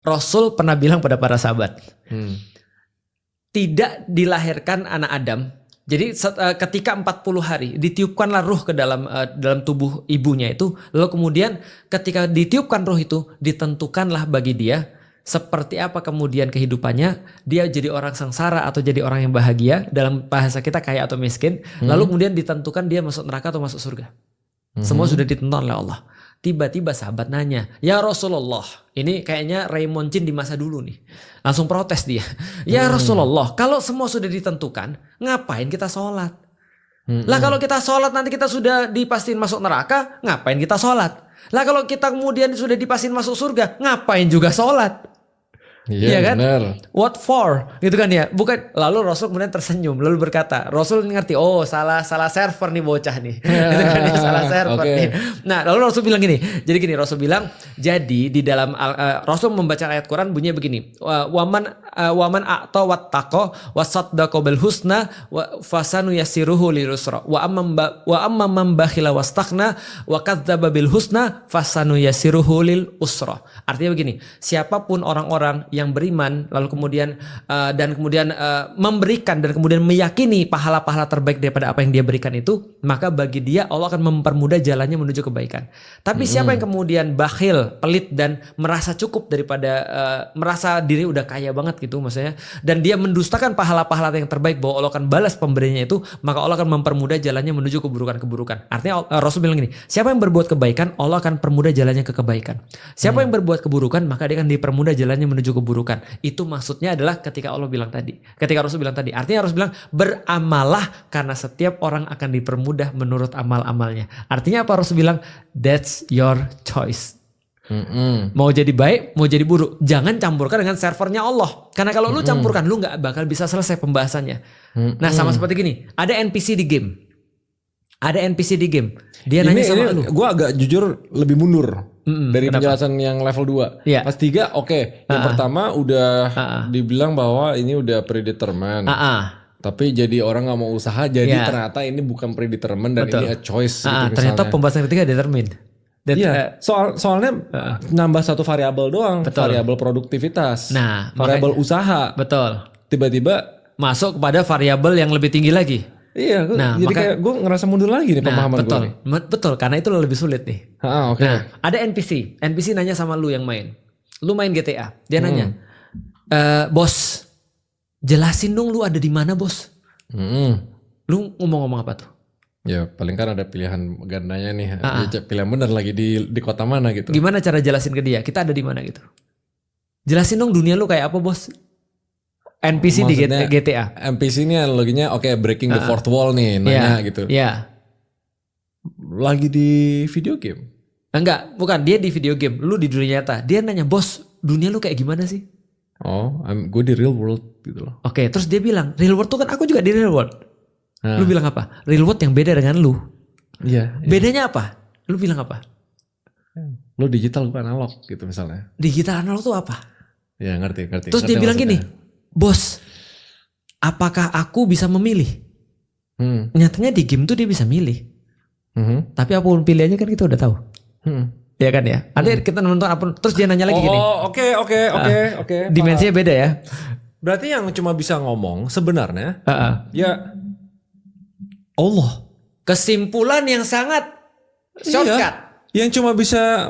Rasul pernah bilang pada para sahabat, Hmm. tidak dilahirkan anak Adam. Jadi ketika 40 hari ditiupkanlah ruh ke dalam tubuh ibunya itu, lalu kemudian ketika ditiupkan ruh itu ditentukanlah bagi dia seperti apa kemudian kehidupannya, dia jadi orang sengsara atau jadi orang yang bahagia, dalam bahasa kita kaya atau miskin, lalu kemudian ditentukan dia masuk neraka atau masuk surga. Semua sudah ditentukan oleh Allah. Tiba-tiba sahabat nanya, ya Rasulullah, ini kayaknya Raymond Chin di masa dulu nih. Langsung protes dia. Ya Rasulullah, kalau semua sudah ditentukan, ngapain kita sholat? Lah kalau kita sholat nanti kita sudah dipastiin masuk neraka, ngapain kita sholat? Lah kalau kita kemudian sudah dipastiin masuk surga, ngapain juga sholat? Iya kan? Bener. What for? Gitu kan ya. Bukan. Lalu Rasul kemudian tersenyum lalu berkata, Rasul ngerti, oh salah server nih bocah nih. Gitu kan ya, salah server nih. Nah, lalu Rasul bilang gini. Jadi gini, Rasul bilang, jadi di dalam Rasul membaca ayat Quran bunyinya begini. Waman a'ta wattaqa wasaddaqa bil husna fasanu yassiruhu lil usra. Wa amma man bakhila wastaghna wa kadzdzaba bil husna fasanu yassiruhu lil usra. Artinya begini, siapapun orang-orang yang beriman lalu kemudian memberikan dan kemudian meyakini pahala-pahala terbaik daripada apa yang dia berikan itu, maka bagi dia Allah akan mempermudah jalannya menuju kebaikan. Tapi siapa yang kemudian bakhil, pelit dan merasa cukup daripada merasa diri udah kaya banget gitu maksudnya, dan dia mendustakan pahala-pahala yang terbaik bahwa Allah akan balas pemberiannya itu, maka Allah akan mempermudah jalannya menuju keburukan-keburukan. Artinya Rasul bilang gini, siapa yang berbuat kebaikan Allah akan permudah jalannya ke kebaikan. Siapa yang berbuat keburukan maka dia akan dipermudah jalannya menuju keburukan. Itu maksudnya adalah ketika Allah bilang tadi, ketika Rasul bilang tadi, artinya Rasul bilang beramallah karena setiap orang akan dipermudah menurut amal-amalnya. Artinya apa? Rasul bilang that's your choice. Mau jadi baik, mau jadi buruk, jangan campurkan dengan servernya Allah. Karena kalau lu campurkan, lu nggak bakal bisa selesai pembahasannya. Nah, sama seperti gini, ada NPC di game. Dia nanya sama lu. Gue agak jujur lebih mundur dari penjelasan yang level 2. Iya. Pas 3 oke. Yang pertama udah dibilang bahwa ini udah predetermined. Tapi jadi orang gak mau usaha, jadi ternyata ini bukan predetermined dan ini a choice. Gitu ternyata pembahasan ketiga determined. Iya. Soalnya nambah satu variabel doang, variabel produktivitas, variabel usaha. Betul. Tiba-tiba masuk kepada variabel yang lebih tinggi lagi. Iya, jadi kayak gue ngerasa mundur lagi nih pemahaman gue nih. Betul, karena itu lebih sulit nih. Okay. Nah, ada NPC nanya sama lu yang main. Lu main GTA, dia nanya, bos, jelasin dong lu ada di mana bos. Lu ngomong apa tuh? Ya paling kan ada pilihan gandanya nih, pilihan bener lagi di kota mana gitu. Gimana cara jelasin ke dia? Kita ada di mana gitu? Jelasin dong dunia lu kayak apa bos? NPC di GTA. NPC ini analoginya breaking the fourth wall nih, nanya gitu. Iya. Lagi di video game? Enggak, bukan, dia di video game, lu di dunia nyata. Dia nanya, "Bos, dunia lu kayak gimana sih?" Gue di real world gitu loh. Oke, terus dia bilang, "Real world tuh kan aku juga di real world." Lu bilang apa? Real world yang beda dengan lu. Iya. Bedanya apa? Lu bilang apa? Lu digital bukan analog gitu misalnya. Digital analog tuh apa? Ya ngerti. Terus dia bilang gini, "Bos, apakah aku bisa memilih?" Nyatanya di game tuh dia bisa milih. Tapi apapun pilihannya kan kita udah tahu. Ya kan ya. Ada kita nonton apa? Terus dia nanya lagi gini. Oke. Dimensinya beda ya. Berarti yang cuma bisa ngomong sebenarnya ya Allah. Kesimpulan yang sangat shortcut. Iya, yang cuma bisa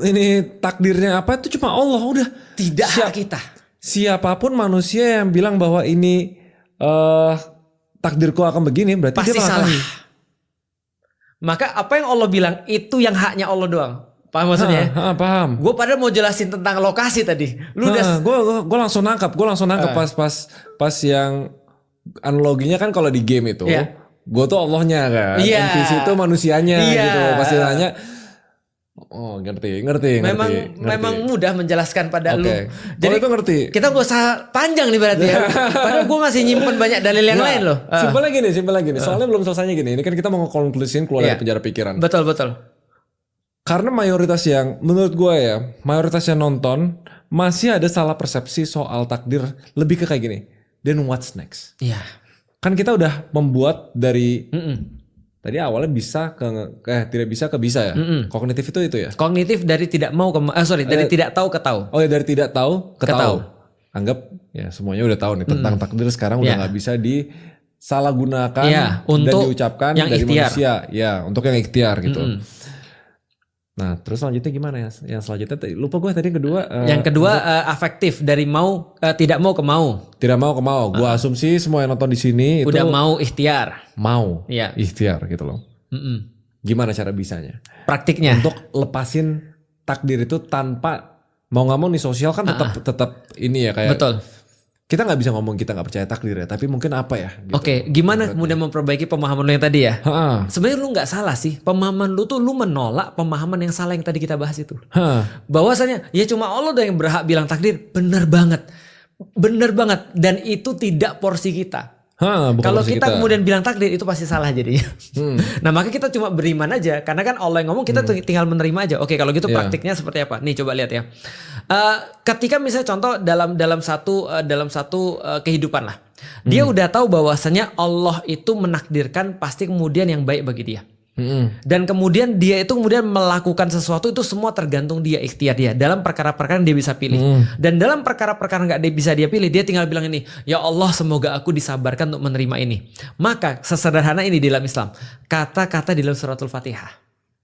ini takdirnya apa itu cuma Allah udah. Tidak hak kita. Siapapun manusia yang bilang bahwa ini takdirku akan begini berarti pasti dia salah. Maka apa yang Allah bilang itu yang haknya Allah doang. Paham maksudnya? Paham. Gue padahal mau jelasin tentang lokasi tadi. Lu gue langsung nangkap. Pas yang analoginya kan kalau di game itu, gue tuh Allahnya kan. NPC itu manusianya gitu. Pasti nanya. Oh ngerti. Memang mudah menjelaskan pada lu. Jadi itu ngerti. Kita gak usah panjang nih berarti ya. Padahal gue masih nyimpen banyak dalil yang lain loh. Simpelnya gini. Soalnya belum selesainya gini. Ini kan kita mau nge-konklusin keluar dari penjara pikiran. Betul. Karena mayoritas yang menurut gue ya, mayoritas yang nonton masih ada salah persepsi soal takdir lebih ke kayak gini. Then what's next? Iya. Kan kita udah membuat dari Tadi awalnya bisa tidak bisa ke bisa ya. Kognitif itu ya. Kognitif dari tidak mau dari tidak tahu ke tahu. Oh ya, dari tidak tahu ke tahu. Anggap ya semuanya udah tahu nih tentang takdir, sekarang udah nggak bisa disalahgunakan untuk dan diucapkan yang dari ikhtiar. manusia. Ya, untuk yang ikhtiar gitu. Nah, terus selanjutnya gimana ya? Yang selanjutnya lupa gue tadi yang kedua. Yang kedua afektif dari tidak mau ke mau. Tidak mau ke mau. Gue asumsi semua yang nonton di sini udah itu mau ikhtiar. Mau ikhtiar gitu loh. Gimana cara bisanya? Praktiknya. Untuk lepasin takdir itu tanpa mau nggak mau nih, sosial kan tetap ini ya kayak. Betul. Kita nggak bisa ngomong kita nggak percaya takdir ya, tapi mungkin apa ya? Gitu. Oke, gimana kemudian memperbaiki pemahaman lu yang tadi ya? Sebenarnya lu nggak salah sih, pemahaman lu tuh lu menolak pemahaman yang salah yang tadi kita bahas itu. Bahwasanya ya cuma Allah doang yang berhak bilang takdir, bener banget, dan itu tidak porsi kita. Kalau kita kemudian bilang takdir itu pasti salah jadinya. Nah maka kita cuma beriman aja, karena kan Allah yang ngomong, kita tinggal menerima aja. Oke, kalau gitu praktiknya seperti apa? Nih coba lihat ya. Ketika misalnya contoh dalam satu kehidupan lah, dia udah tahu bahwasanya Allah itu menakdirkan pasti kemudian yang baik bagi dia. Dan kemudian dia itu kemudian melakukan sesuatu itu semua tergantung dia, ikhtiar dia dalam perkara-perkara yang dia bisa pilih. Dan dalam perkara-perkara nggak bisa dia pilih, dia tinggal bilang ini, ya Allah semoga aku disabarkan untuk menerima ini. Maka sesederhana ini di dalam Islam, kata-kata di dalam suratul Fatihah.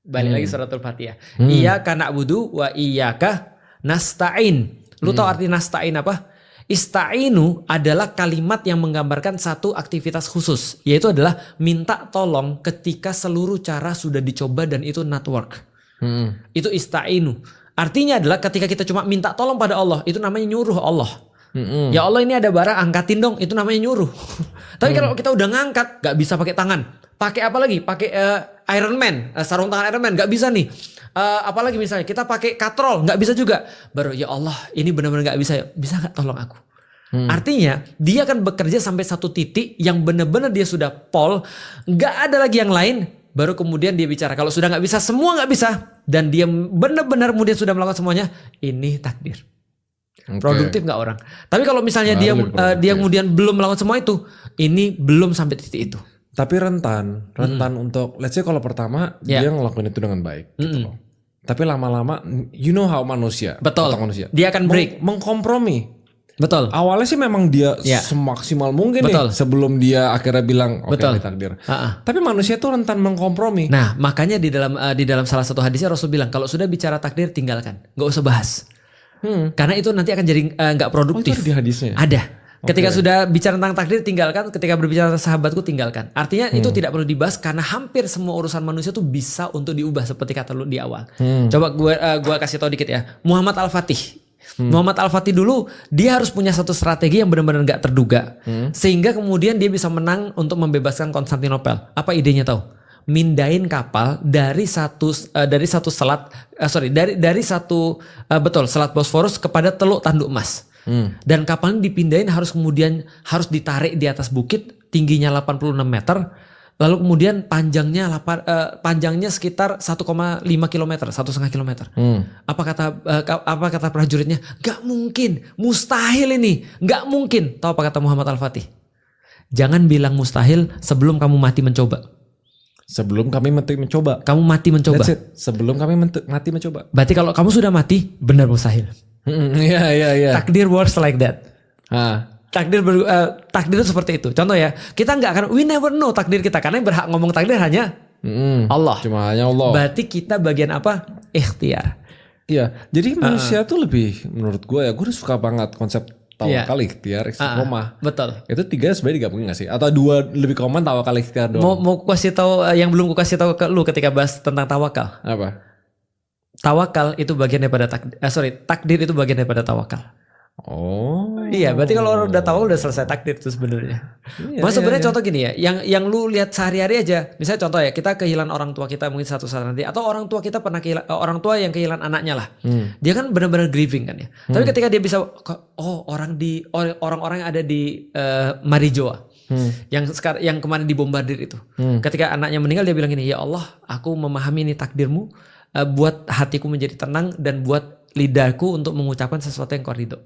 Balik lagi suratul Fatihah. Iyyaka na'budu wa iyyaka nasta'in. Lu tahu arti nasta'in apa? Ista'inu adalah kalimat yang menggambarkan satu aktivitas khusus, yaitu adalah minta tolong ketika seluruh cara sudah dicoba dan itu not work. Itu ista'inu. Artinya adalah ketika kita cuma minta tolong pada Allah, itu namanya nyuruh Allah. Ya Allah ini ada barang, angkatin dong, itu namanya nyuruh. Tapi kalau kita udah ngangkat, gak bisa pakai tangan. Pakai apa lagi? Pakai Iron Man, sarung tangan Iron Man, gak bisa nih. Apalagi misalnya kita pakai katrol, nggak bisa juga. Baru ya Allah ini benar-benar nggak bisa nggak tolong aku. Artinya dia akan bekerja sampai satu titik yang benar-benar dia sudah pol, nggak ada lagi yang lain. Baru kemudian dia bicara. Kalau sudah nggak bisa, semua nggak bisa, dan dia benar-benar kemudian sudah melakukan semuanya, ini takdir. Produktif nggak orang? Tapi kalau misalnya dia kemudian belum melakukan semua itu, ini belum sampai titik itu. Tapi rentan untuk, let's say kalau pertama dia ngelakuin itu dengan baik gitu loh. Tapi lama-lama, you know how manusia. Betul. Manusia. Dia akan break. Mengkompromi. Betul. Awalnya sih memang dia semaksimal mungkin nih sebelum dia akhirnya bilang oke, ini takdir. Tapi manusia tuh rentan mengkompromi. Nah makanya di dalam salah satu hadisnya Rasul bilang, kalau sudah bicara takdir tinggalkan, nggak usah bahas. Karena itu nanti akan jadi nggak produktif. Oh, itu ada di hadisnya? Ada. Ketika sudah bicara tentang takdir tinggalkan, ketika berbicara tentang sahabatku tinggalkan. Artinya itu tidak perlu dibahas karena hampir semua urusan manusia tuh bisa untuk diubah seperti kata lu di awal. Coba gua kasih tahu dikit ya. Muhammad Al-Fatih. Muhammad Al-Fatih dulu dia harus punya satu strategi yang benar-benar nggak terduga. Sehingga kemudian dia bisa menang untuk membebaskan Konstantinopel. Apa idenya tahu? Mindain kapal dari satu selat selat Bosforus kepada Teluk Tanduk Emas. Dan kapalnya dipindahin harus ditarik di atas bukit tingginya 86 meter, lalu kemudian panjangnya sekitar 1,5 km, 1,5 km. Apa kata prajuritnya? Gak mungkin, mustahil ini, gak mungkin. Tahu apa kata Muhammad Al-Fatih? Jangan bilang mustahil sebelum kamu mati mencoba. Sebelum kami mati mencoba. Kamu mati mencoba. That's it. Sebelum kami mati mencoba. Berarti kalau kamu sudah mati, benar mustahil. Iya. Takdir works like that. Takdir itu seperti itu. Contoh ya, kita nggak akan, we never know takdir kita, karena yang berhak ngomong takdir hanya Allah. Cuma hanya Allah. Berarti kita bagian apa? Ikhtiar. Iya. Jadi manusia tuh lebih, menurut gue udah suka banget konsep tawakal, ikhtiar, istiqomah. Betul. Itu 3 sebenarnya digabungin gak sih? Atau 2 lebih common, tawakal, ikhtiar doang? Mau kasih tahu yang belum gue kasih tahu ke lu ketika bahas tentang tawakal. Apa? Tawakal itu bagian daripada takdir itu bagian daripada tawakal. Oh. Iya, berarti kalau orang udah tahu udah selesai takdir itu sebenarnya. Sebenarnya contoh gini ya, yang lu lihat sehari-hari aja. Misalnya contoh ya, kita kehilangan orang tua kita mungkin satu saat nanti, atau orang tua kita pernah orang tua yang kehilangan anaknya lah. Dia kan benar-benar grieving kan ya. Tapi ketika dia bisa, orang-orang yang ada di Marijoa, yang kemarin dibombardir itu, ketika anaknya meninggal dia bilang gini, ya Allah, aku memahami ini takdirmu, buat hatiku menjadi tenang dan buat lidahku untuk mengucapkan sesuatu yang kau ridho.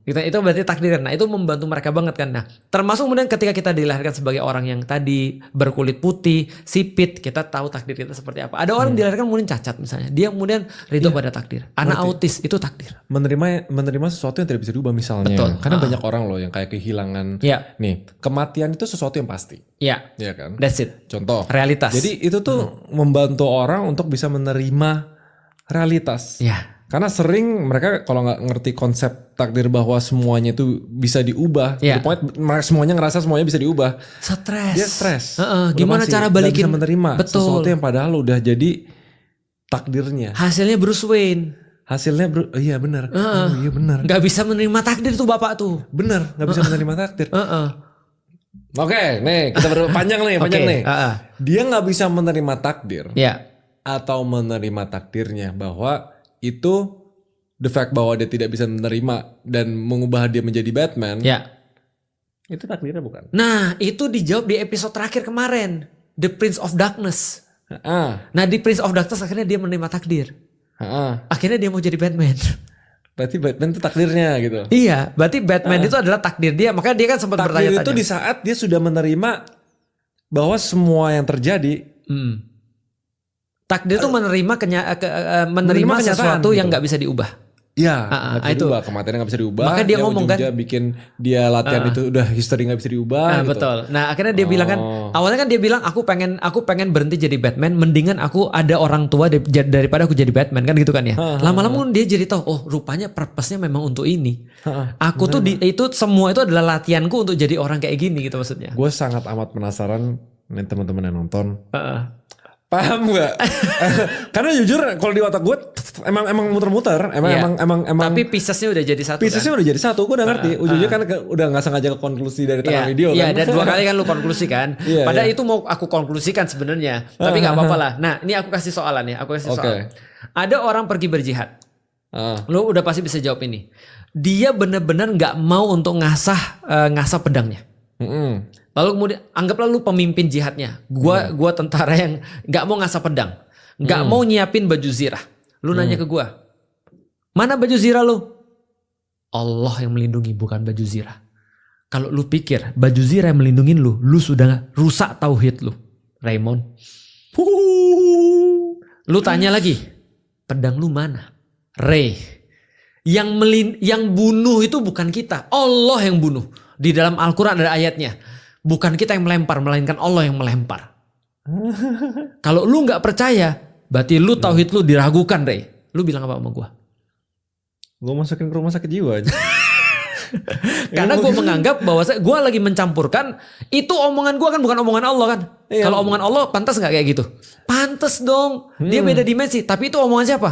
Itu berarti takdir. Nah, itu membantu mereka banget kan. Nah, termasuk kemudian ketika kita dilahirkan sebagai orang yang tadi berkulit putih, sipit, kita tahu takdir kita seperti apa. Ada orang dilahirkan kemudian cacat misalnya. Dia kemudian ridho pada takdir. Anak autis itu takdir. Menerima sesuatu yang tidak bisa diubah misalnya. Betul. Karena banyak orang loh yang kayak kehilangan. Nih, kematian itu sesuatu yang pasti. Iya. Iya kan? That's it. Contoh. Realitas. Jadi itu tuh membantu orang untuk bisa menerima realitas. Iya. Karena sering mereka kalau nggak ngerti konsep takdir bahwa semuanya itu bisa diubah, pokoknya semuanya ngerasa semuanya bisa diubah. Stres. Dia stres. Gimana cara balikin? Bisa menerima sesuatu yang padahal udah jadi takdirnya. Hasilnya Bruce Wayne. Iya benar. Iya benar. Gak bisa menerima takdir tuh bapak tuh. Benar, nggak bisa menerima takdir. Oke, nih kita berpanjang nih, nih. Dia nggak bisa menerima takdir. Atau menerima takdirnya bahwa itu the fact bahwa dia tidak bisa menerima dan mengubah dia menjadi Batman. Itu takdirnya bukan? Nah, itu dijawab di episode terakhir kemarin, The Prince of Darkness. Nah, di Prince of Darkness akhirnya dia menerima takdir. Akhirnya dia mau jadi Batman. Berarti Batman itu takdirnya gitu. Iya, berarti Batman itu adalah takdir dia. Makanya dia kan sempat bertanya-tanya. Takdir itu di saat dia sudah menerima bahwa semua yang terjadi. Takdir itu menerima sesuatu yang nggak bisa diubah. Iya, itu kematian nggak bisa diubah. Maka dia ngomong kan, bikin dia latihan itu udah history nggak bisa diubah. Gitu. Betul. Nah akhirnya dia bilang kan, awalnya kan dia bilang aku pengen berhenti jadi Batman, mendingan aku ada orang tua daripada aku jadi Batman kan gitu kan ya. Lama-lama dia jadi tahu, oh rupanya purpose-nya memang untuk ini. Aku tuh itu semua itu adalah latihanku untuk jadi orang kayak gini gitu maksudnya. Gue sangat amat penasaran nih teman-teman yang nonton. Paham gak? Karena jujur kalau di otak gue emang muter-muter, emang. Tapi piecesnya udah jadi satu. Udah jadi satu, gue udah ngerti. Ujungnya kan udah nggak sengaja ke konklusi dari tengah video kan. Iya, dan 2 kali kan lu konklusi kan. Padahal itu mau aku konklusikan sebenarnya, tapi nggak apa-apa lah. Nah, ini aku kasih soalan ya, soal. Ada orang pergi berjihad. Lu udah pasti bisa jawab ini. Dia benar-benar nggak mau untuk ngasah pedangnya. Lalu kemudian anggaplah lu pemimpin jihadnya. Gua tentara yang nggak mau ngasah pedang, nggak mau nyiapin baju zirah. Lu nanya ke gua, mana baju zirah lu? Allah yang melindungi, bukan baju zirah. Kalau lu pikir baju zirah yang melindungin lu sudah rusak tauhid lu, Raymond. Lu tanya lagi, pedang lu mana? Ray. Yang bunuh itu bukan kita, Allah yang bunuh. Di dalam Al-Quran ada ayatnya. Bukan kita yang melempar, melainkan Allah yang melempar. Kalau lu gak percaya, berarti lu tauhid lu diragukan, Ray. Lu bilang apa sama gue? Gue masukin ke rumah sakit jiwa aja. Karena gue menganggap bahwa gue lagi mencampurkan, itu omongan gue kan bukan omongan Allah kan. Kalau omongan Allah pantas gak kayak gitu? Pantas dong. Dia beda dimensi. Tapi itu omongan siapa?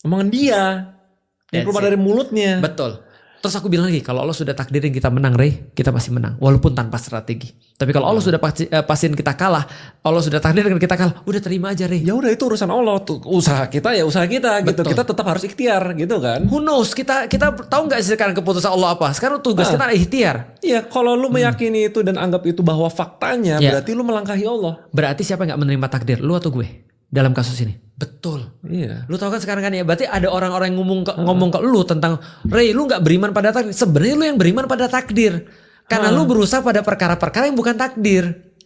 Omongan dia. Yang keluar dari mulutnya. Betul. Terus aku bilang lagi, kalau Allah sudah takdirin kita menang, Ray, kita pasti menang. Walaupun tanpa strategi. Tapi kalau Allah sudah pastiin kita kalah, Allah sudah takdirin kita kalah, udah terima aja, Ray. Ya udah itu urusan Allah. Usaha kita ya usaha kita. Betul. Gitu. Kita tetap harus ikhtiar gitu kan. Who knows? Kita tahu nggak sih sekarang keputusan Allah apa? Sekarang tugas kita ikhtiar. Iya, kalau lu meyakini itu dan anggap itu bahwa faktanya, berarti lu melangkahi Allah. Berarti siapa yang nggak menerima takdir? Lu atau gue? Dalam kasus ini. Betul. Iya. Lu tahu kan sekarang kan ya, berarti ada orang-orang yang ngomong ke lu tentang, Ray, lu gak beriman pada takdir. Sebenarnya lu yang beriman pada takdir. Karena lu berusaha pada perkara-perkara yang bukan takdir.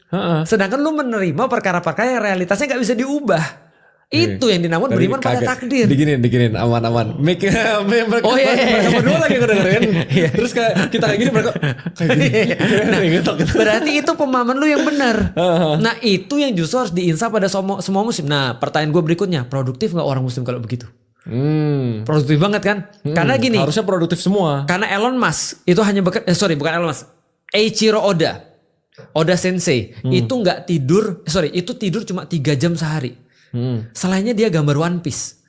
Sedangkan lu menerima perkara-perkara yang realitasnya gak bisa diubah. Itu yang dinamakan beriman pada takdir. Diginin aman-aman. Mereka berdua lagi ngedengerin. Terus kita kayak gini mereka kayak gini. Berarti itu pemahaman lu yang benar. Nah itu yang justru harus diinsaf pada semua muslim. Nah pertanyaan gue berikutnya, produktif gak orang muslim kalau begitu? Produktif banget kan? Karena gini. Harusnya produktif semua. Karena Elon Musk itu hanya bukan Elon Musk. Eiichiro Oda Sensei itu nggak tidur. Itu tidur cuma 3 jam sehari. Selainnya dia gambar One Piece.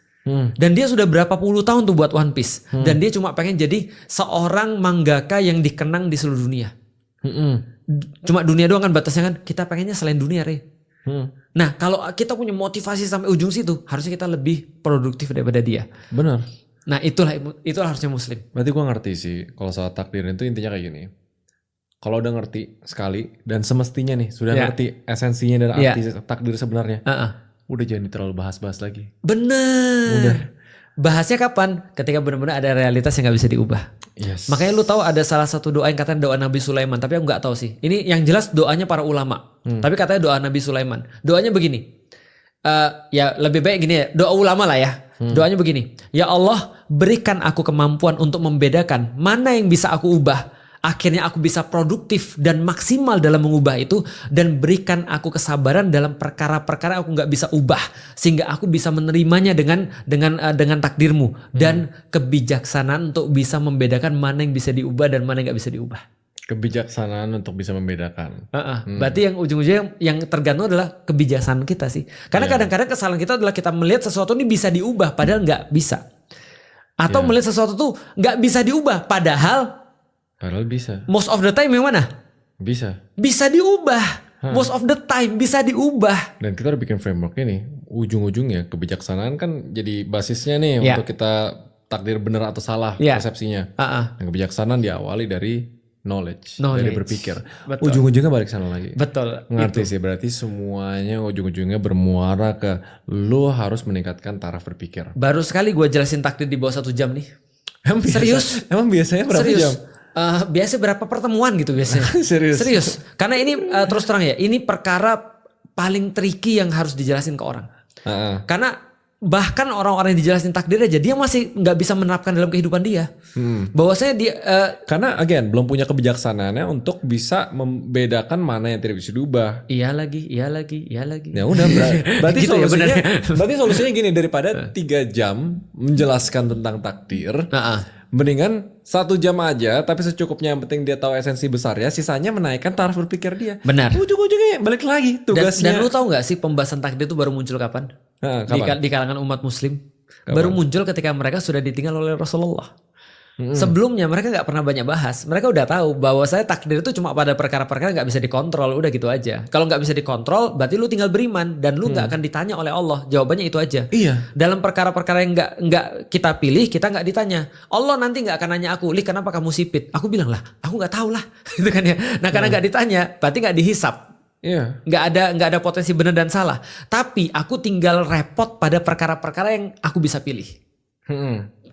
Dan dia sudah berapa puluh tahun tuh buat One Piece. Dan dia cuma pengen jadi seorang mangaka yang dikenang di seluruh dunia. Cuma dunia doang kan batasnya kan. Kita pengennya selain dunia, Ray. Nah kalau kita punya motivasi sampai ujung situ, harusnya kita lebih produktif daripada dia. Benar. Nah itulah harusnya muslim. Berarti gue ngerti sih kalau soal takdir itu intinya kayak gini. Kalau udah ngerti sekali dan semestinya nih sudah ngerti esensinya dan arti takdir sebenarnya. Udah jangan terlalu bahas-bahas lagi. Bener. bahasnya kapan? Ketika benar-benar ada realitas yang nggak bisa diubah. Yes. Makanya lu tahu ada salah satu doa yang katanya doa Nabi Sulaiman, tapi aku nggak tahu sih. Ini yang jelas doanya para ulama. Tapi katanya doa Nabi Sulaiman. Doanya begini. Ya lebih baik gini ya, doa ulama lah ya. Doanya begini. Ya Allah, berikan aku kemampuan untuk membedakan mana yang bisa aku ubah. Akhirnya aku bisa produktif dan maksimal dalam mengubah itu, dan berikan aku kesabaran dalam perkara-perkara aku nggak bisa ubah, sehingga aku bisa menerimanya dengan takdirmu, dan kebijaksanaan untuk bisa membedakan mana yang bisa diubah dan mana yang nggak bisa diubah. Kebijaksanaan untuk bisa membedakan. Berarti yang ujung-ujungnya yang tergantung adalah kebijaksanaan kita sih. Karena kadang-kadang kesalahan kita adalah kita melihat sesuatu ini bisa diubah padahal nggak bisa, atau melihat sesuatu tuh nggak bisa diubah padahal bisa. Most of the time yang mana? Bisa diubah. Most of the time bisa diubah. Dan kita udah bikin framework ini. Ujung-ujungnya kebijaksanaan kan jadi basisnya nih untuk kita takdir benar atau salah persepsinya. Dan kebijaksanaan diawali dari knowledge. Dari berpikir. Betul. Ujung-ujungnya balik sana lagi. Betul. Ngerti sih, berarti semuanya ujung-ujungnya bermuara ke lu harus meningkatkan taraf berpikir. Baru sekali gue jelasin takdir di bawah 1 jam nih. Serius? Emang biasanya berapa jam? Biasa berapa pertemuan gitu biasanya. Serius. Karena ini terus terang ya, ini perkara paling tricky yang harus dijelasin ke orang. Karena bahkan orang-orang yang dijelasin takdir aja dia masih nggak bisa menerapkan dalam kehidupan dia. Bahwasanya dia karena again belum punya kebijaksanaannya untuk bisa membedakan mana yang tidak bisa diubah. Iya lagi. Ya udah berarti gitu solusinya, ya, berarti solusinya gini, daripada 3 jam menjelaskan tentang takdir. Mendingan 1 jam aja tapi secukupnya, yang penting dia tahu esensi besarnya, sisanya menaikkan taraf berpikir dia. Benar. Ujung-ujungnya balik lagi tugasnya. Dan lu tahu gak sih pembahasan takdir itu baru muncul kapan? Di kalangan umat muslim. Baru muncul ketika mereka sudah ditinggal oleh Rasulullah. Sebelumnya mereka gak pernah banyak bahas. Mereka udah tahu bahwa saya takdir itu cuma pada perkara-perkara gak bisa dikontrol. Udah gitu aja. Kalau gak bisa dikontrol berarti lu tinggal beriman. Dan lu gak akan ditanya oleh Allah. Jawabannya itu aja. Iya. Dalam perkara-perkara yang gak kita pilih, kita gak ditanya. Allah nanti gak akan nanya aku, Li kenapa kamu sipit? Aku bilang lah, aku gak tahu lah. Gitu kan ya. Nah karena gak ditanya berarti gak dihisap. Iya. Nggak ada potensi benar dan salah. Tapi aku tinggal repot pada perkara-perkara yang aku bisa pilih.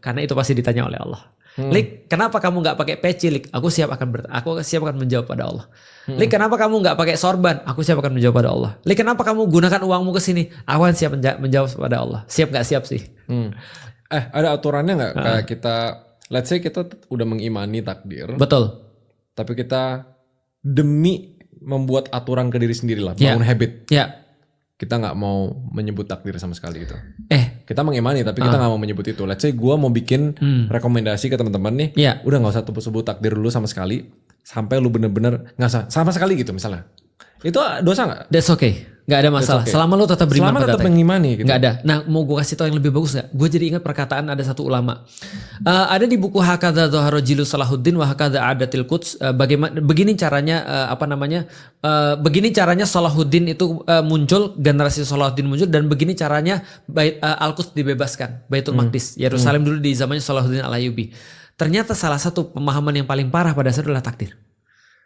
Karena itu pasti ditanya oleh Allah. Lik, kenapa kamu nggak pakai peci? Lik, aku siap akan menjawab pada Allah. Lik, kenapa kamu nggak pakai sorban? Aku siap akan menjawab pada Allah. Lik, kenapa kamu gunakan uangmu ke sini? Aku akan siap menjawab pada Allah. Siap nggak siap sih? Ada aturannya nggak? Kayak kita, let's say kita udah mengimani takdir. Betul. Tapi kita demi membuat aturan ke diri sendiri lah, bangun habit. Kita nggak mau menyebut takdir sama sekali gitu. Kita mengimani tapi kita nggak mau menyebut itu. Let's say gue mau bikin rekomendasi ke teman-teman nih, udah nggak usah sebut takdir dulu sama sekali, sampai lu bener-bener nggak usah sama sekali gitu misalnya. Itu dosa nggak? That's okay. Gak ada masalah. Selama lu tetap beriman pada tetap mengimani gitu. Gak ada. Nah mau gue kasih tau yang lebih bagus gak? Gue jadi ingat perkataan ada satu ulama. Ada di buku Hakadha Dhahara Jilu Salahuddin wa Hakadha Adatil Quds. Begini caranya begini caranya Salahuddin itu muncul, generasi Salahuddin muncul, dan begini caranya Al-Quds dibebaskan, Baitul Maqdis, Yerusalem dulu di zamannya Salahuddin Al-Ayyubi. Ternyata salah satu pemahaman yang paling parah pada saat adalah takdir.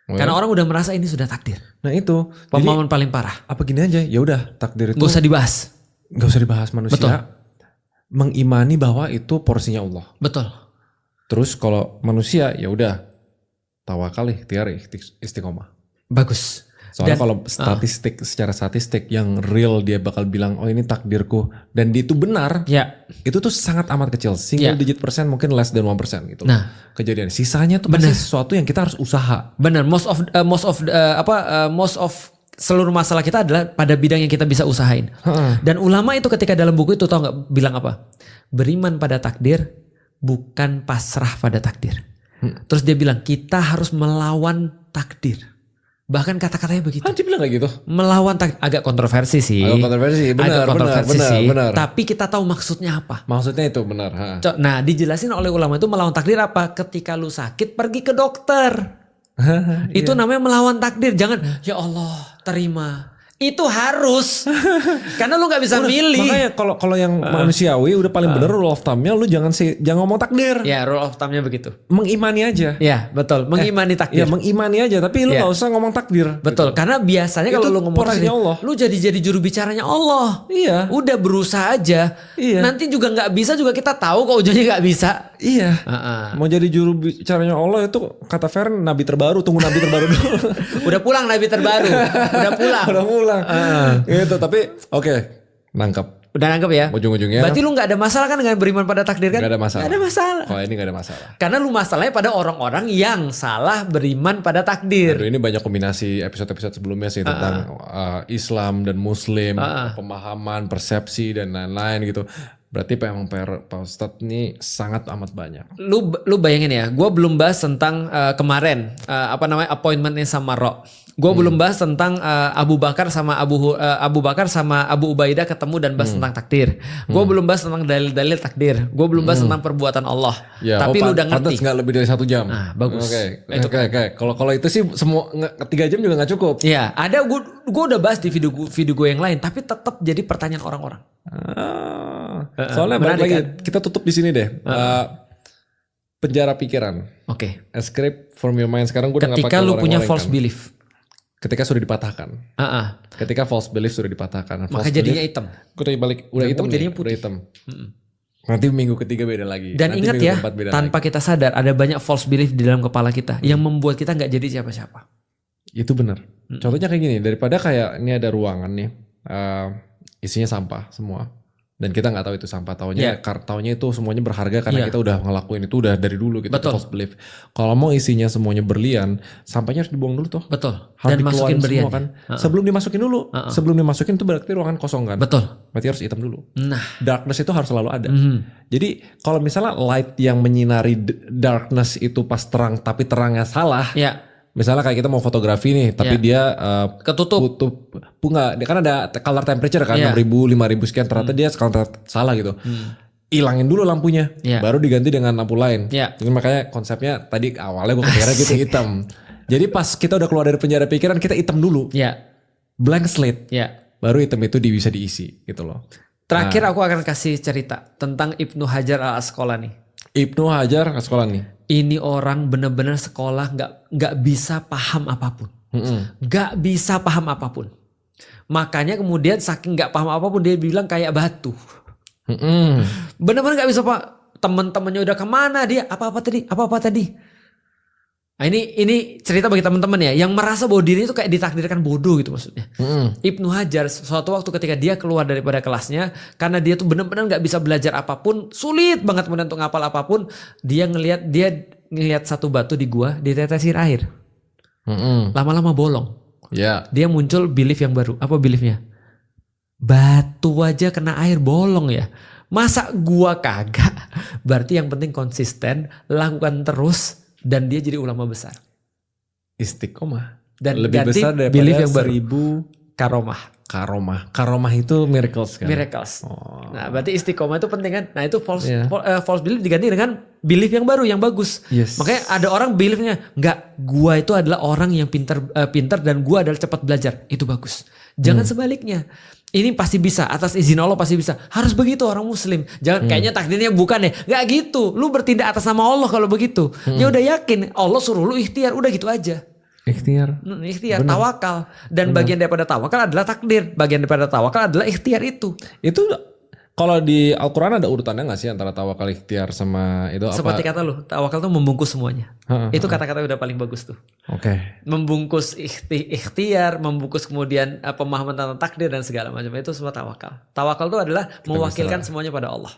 Karena orang udah merasa ini sudah takdir. Nah itu pemahaman paling parah. Apa gini aja, ya udah takdir itu gak usah dibahas. Gak usah dibahas, manusia Betul. Mengimani bahwa itu porsinya Allah. Betul. Terus kalau manusia ya udah tawakal, ikhtiar, istiqomah. Bagus. Soalnya kalau secara statistik yang real dia bakal bilang oh ini takdirku dan dia itu benar. Itu tuh sangat amat kecil, single digit persen, mungkin less than 1% gitu. Nah, kejadian sisanya tuh pasti sesuatu yang kita harus usaha. Benar, most of seluruh masalah kita adalah pada bidang yang kita bisa usahain. Dan ulama itu ketika dalam buku itu tau nggak bilang apa? Beriman pada takdir, bukan pasrah pada takdir. Terus dia bilang kita harus melawan takdir. Bahkan kata-katanya begitu. Dia bilang kayak gitu. Melawan takdir, agak kontroversi sih. Benar. Tapi kita tahu maksudnya apa. Maksudnya itu benar. Nah, dijelasin oleh ulama itu melawan takdir apa? Ketika lu sakit pergi ke dokter. Itu namanya melawan takdir. Jangan ya Allah terima. Itu harus. Karena lu gak bisa milih. Makanya kalau yang manusiawi udah paling bener rule of thumb-nya lu jangan ngomong takdir. Ya rule of thumb-nya begitu. Mengimani aja. Ya betul. Mengimani takdir. Ya mengimani aja. Tapi lu gak usah ngomong takdir. Betul. Gitu. Karena biasanya kalau lu ngomong takdir. Allah. Lu jadi juru bicaranya Allah. Iya. Udah berusaha aja. Iya. Nanti juga gak bisa juga kita tahu kok ujungnya gak bisa. Iya. Mau jadi juru bicaranya Allah itu kata Feren nabi terbaru. Tunggu nabi terbaru dulu. Udah pulang nabi terbaru. Udah pulang. Gitu, tapi oke, nangkep. Udah nangkep ya? Ujung-ujungnya. Berarti lu gak ada masalah kan dengan beriman pada takdir kan? Gak ada masalah. Gak ada masalah. Kalau ini gak ada masalah. Karena lu masalahnya pada orang-orang yang salah beriman pada takdir. Aduh, ini banyak kombinasi episode-episode sebelumnya sih tentang Islam dan Muslim, pemahaman, persepsi dan lain-lain gitu. Berarti memang Pak Ustadz ini sangat amat banyak. Lu bayangin ya, gue belum bahas tentang kemarin appointmentnya sama Ro. Gue belum bahas tentang Abu Bakar sama Abu Ubaidah ketemu dan bahas tentang takdir. Gue belum bahas tentang dalil-dalil takdir. Gue belum bahas tentang perbuatan Allah. Ya, tapi lu udah ngerti. Pantas nggak lebih dari 1 jam. Nah, bagus. Oke. Kalau itu sih semua 3 jam juga nggak cukup. Iya, ada gue udah bahas di video gue yang lain, tapi tetap jadi pertanyaan orang-orang. Soalnya balik lagi kita tutup di sini deh. Penjara pikiran. Oke. Escape from your mind. Sekarang gue udah nggak pakai ketika lu punya false belief. Ketika sudah dipatahkan. Ketika false belief sudah dipatahkan. Maka jadinya hitam. Udah hitam jadinya putih. Udah hitam. Nanti minggu ketiga beda lagi. Dan ingat ya, tanpa kita sadar ada banyak false belief di dalam kepala kita yang membuat kita nggak jadi siapa-siapa. Itu benar. Contohnya kayak gini, daripada kayak ini ada ruangan nih, isinya sampah semua. Dan kita nggak tahu itu sampah, taunya itu semuanya berharga karena kita udah ngelakuin itu udah dari dulu gitu. False belief. Kalau mau isinya semuanya berlian, sampahnya harus dibuang dulu tuh. Betul. Harus dan masukin berlian kan. Sebelum dimasukin dulu. Sebelum dimasukin itu berarti ruangan kosong kan. Betul. Berarti harus hitam dulu. Nah, darkness itu harus selalu ada. Jadi kalau misalnya light yang menyinari darkness itu pas terang tapi terangnya salah. Misalnya kayak kita mau fotografi nih, tapi dia ketutup. Dia kan ada color temperature kan, 6.000, 5.000 sekian. Ternyata dia salah gitu. Ilangin dulu lampunya, baru diganti dengan lampu lain. Jadi makanya konsepnya tadi awalnya gue kepikiran gitu hitam. Jadi pas kita udah keluar dari penjara pikiran, kita hitam dulu. Blank slate. Baru hitam itu bisa diisi gitu loh. Terakhir aku akan kasih cerita tentang Ibnu Hajar al-Asqalani. Ibnu Hajar al-Asqalani. Ini orang benar-benar sekolah nggak bisa paham apapun, nggak bisa paham apapun. Makanya kemudian saking nggak paham apapun dia bilang kayak batu. Benar-benar nggak bisa pak. Teman-temannya udah kemana dia? Apa-apa tadi? Nah, ini cerita bagi teman-teman ya yang merasa bahwa dirinya itu kayak ditakdirkan bodoh gitu maksudnya. Ibnu Hajar suatu waktu ketika dia keluar daripada kelasnya karena dia tuh benar-benar nggak bisa belajar apapun, sulit banget kemudian untuk ngapal apapun, dia ngelihat satu batu di gua ditetesin air. Lama-lama bolong. Dia muncul belief yang baru. Apa beliefnya? Batu aja kena air bolong ya. Masa gua kagak? Berarti yang penting konsisten, lakukan terus. Dan dia jadi ulama besar. Istiqomah. Dan lebih besar daripada 1000 karomah itu miracles kan. Miracles. Nah berarti istiqomah itu penting kan. Nah itu false belief diganti dengan belief yang baru yang bagus. Makanya ada orang beliefnya enggak, gua itu adalah orang yang pintar dan gua adalah cepat belajar. Itu bagus. Jangan sebaliknya. Ini pasti bisa, atas izin Allah pasti bisa. Harus begitu orang muslim. Jangan kayaknya takdirnya bukan ya. Gak gitu. Lu bertindak atas nama Allah kalau begitu. Ya udah yakin Allah suruh lu ikhtiar, udah gitu aja. Ikhtiar, tawakal. Dan bagian daripada tawakal adalah takdir. Bagian daripada tawakal adalah ikhtiar itu. Itu kalau di Al-Quran ada urutannya gak sih antara tawakal, ikhtiar sama itu apa? Seperti kata lu, tawakal tuh membungkus semuanya. Itu kata-kata udah paling bagus tuh. Membungkus ikhtiar, membungkus kemudian pemahaman tentang takdir dan segala macam. Itu semua tawakal. Tawakal itu adalah mewakilkan semuanya pada Allah.